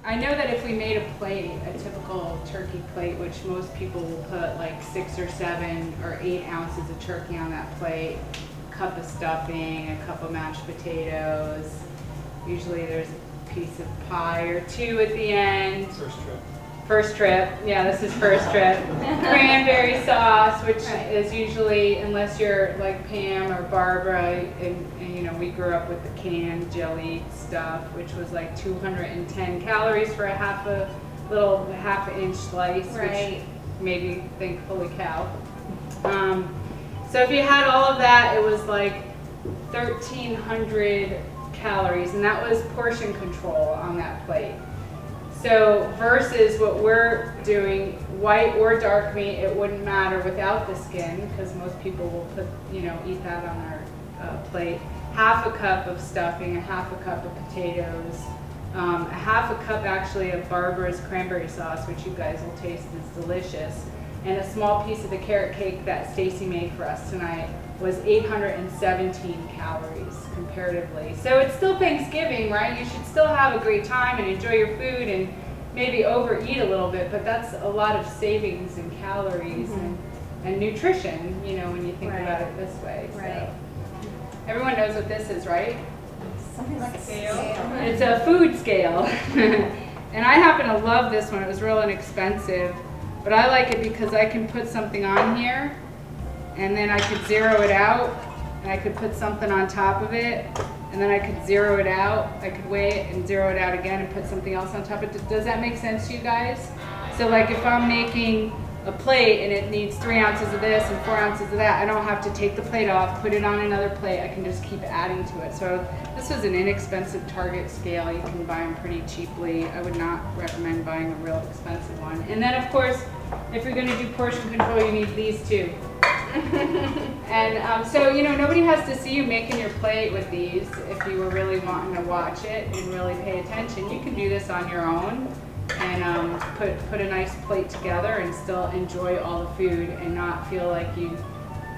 I know that if we made a plate, a typical turkey plate, which most people will put like 6 or 7 or 8 ounces of turkey on that plate, a cup of stuffing, a cup of mashed potatoes. Usually there's a piece of pie or 2 at the end. First trip, yeah, this is first trip. Cranberry sauce, which is usually, unless you're like Pam or Barbara, and you know, we grew up with the canned jelly stuff, which was like 210 calories for a half-inch slice, right. which made me think, holy cow. So if you had all of that, it was like 1,300 calories, and that was portion control on that plate. So versus what we're doing, white or dark meat, it wouldn't matter without the skin, because most people will put, you know, eat that on their plate. Half a cup of stuffing, a half a cup of potatoes, a half a cup actually of Barbara's cranberry sauce, which you guys will taste is delicious, and a small piece of the carrot cake that Stacy made for us tonight was 817 calories comparatively. So it's still Thanksgiving, right? You should still have a great time and enjoy your food and maybe overeat a little bit, but that's a lot of savings in calories and nutrition, you know, when you think about it this way. Right. So everyone knows what this is, right? Something like a scale. It's a food scale. And I happen to love this one. It was real inexpensive, but I like it because I can put something on here and then I could zero it out, and I could put something on top of it, and then I could zero it out. I could weigh it and zero it out again and put something else on top of it. Does that make sense to you guys? So like if I'm making a plate and it needs 3 ounces of this and 4 ounces of that, I don't have to take the plate off, put it on another plate. I can just keep adding to it. So this was an inexpensive Target scale. You can buy them pretty cheaply. I would not recommend buying a real expensive one. And then of course, if you're gonna do portion control, you need these too. And so, you know, nobody has to see you making your plate with these. If you were really wanting to watch it and really pay attention, you can do this on your own and put a nice plate together and still enjoy all the food and not feel like you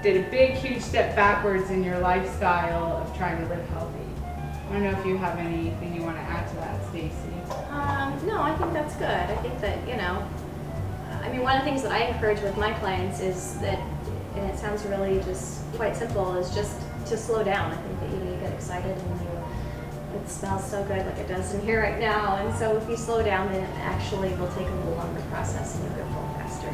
did a big, huge step backwards in your lifestyle of trying to live healthy. I don't know if you have anything you want to add to that, Stacy. No, I think that's good. I think that, you know, I mean, one of the things that I encourage with my clients is that, and it sounds really just quite simple, is just to slow down. I think that you get excited and it smells so good like it does in here right now. And so if you slow down, then it actually will take a little longer process and you'll go full faster.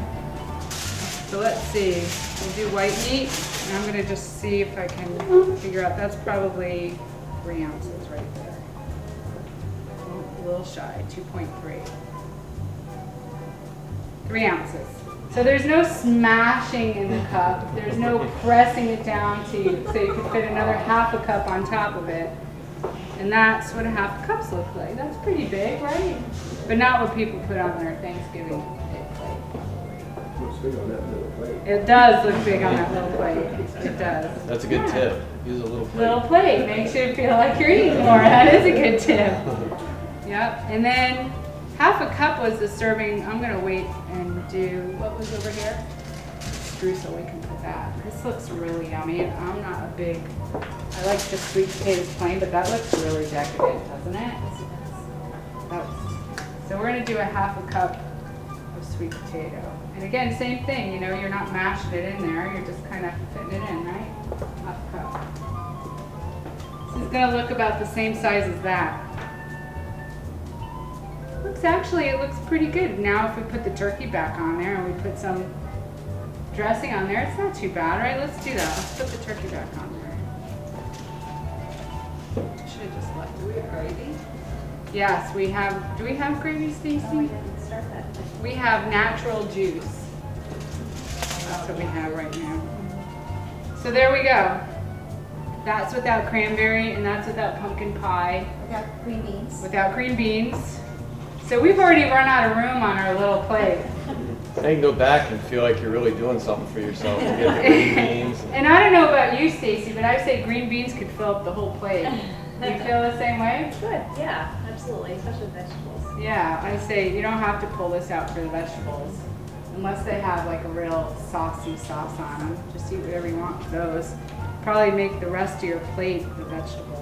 So let's see, we'll do white meat, and I'm gonna just see if I can figure out, that's probably 3 ounces right there. A little shy, 2.3. 3 ounces. So there's no smashing in the cup, there's no pressing it down so you can fit another half a cup on top of it. And that's what a half cups look like. That's pretty big, right? But not what people put on their Thanksgiving Day plate. Looks big on that little plate. It does look big on that little plate. It does. That's a good tip. Use a little plate. Little plate makes you feel like you're eating more. That is a good tip. Yep. And then half a cup was the serving. I'm gonna wait and do what was over here. Streusel, we can put that. This looks really yummy. I'm not a big. I like the sweet potatoes plain, but that looks really decadent, doesn't it? So we're gonna do a half a cup of sweet potato. And again, same thing. You know, you're not mashing it in there. You're just kind of fitting it in, right? Half a cup. This is gonna look about the same size as that. It looks pretty good. Now if we put the turkey back on there and we put some dressing on there, it's not too bad, right? Let's do that. Let's put the turkey back on there. Should have just left it there. Gravy? Yes, we have. Do we have gravy, Stacy? Oh, I didn't start that. We have natural juice. That's what we have right now. So there we go. That's without cranberry and that's without pumpkin pie. Without green beans. Without green beans. So we've already run out of room on our little plate. Now you can go back and feel like you're really doing something for yourself. You get the green beans. And I don't know about you, Stacy, but I say green beans could fill up the whole plate. Do you feel the same way? Good, yeah, absolutely, especially vegetables. Yeah, I say you don't have to pull this out for the vegetables. Unless they have like a real saucy sauce on them. Just eat whatever you want with those. Probably make the rest of your plate the vegetables.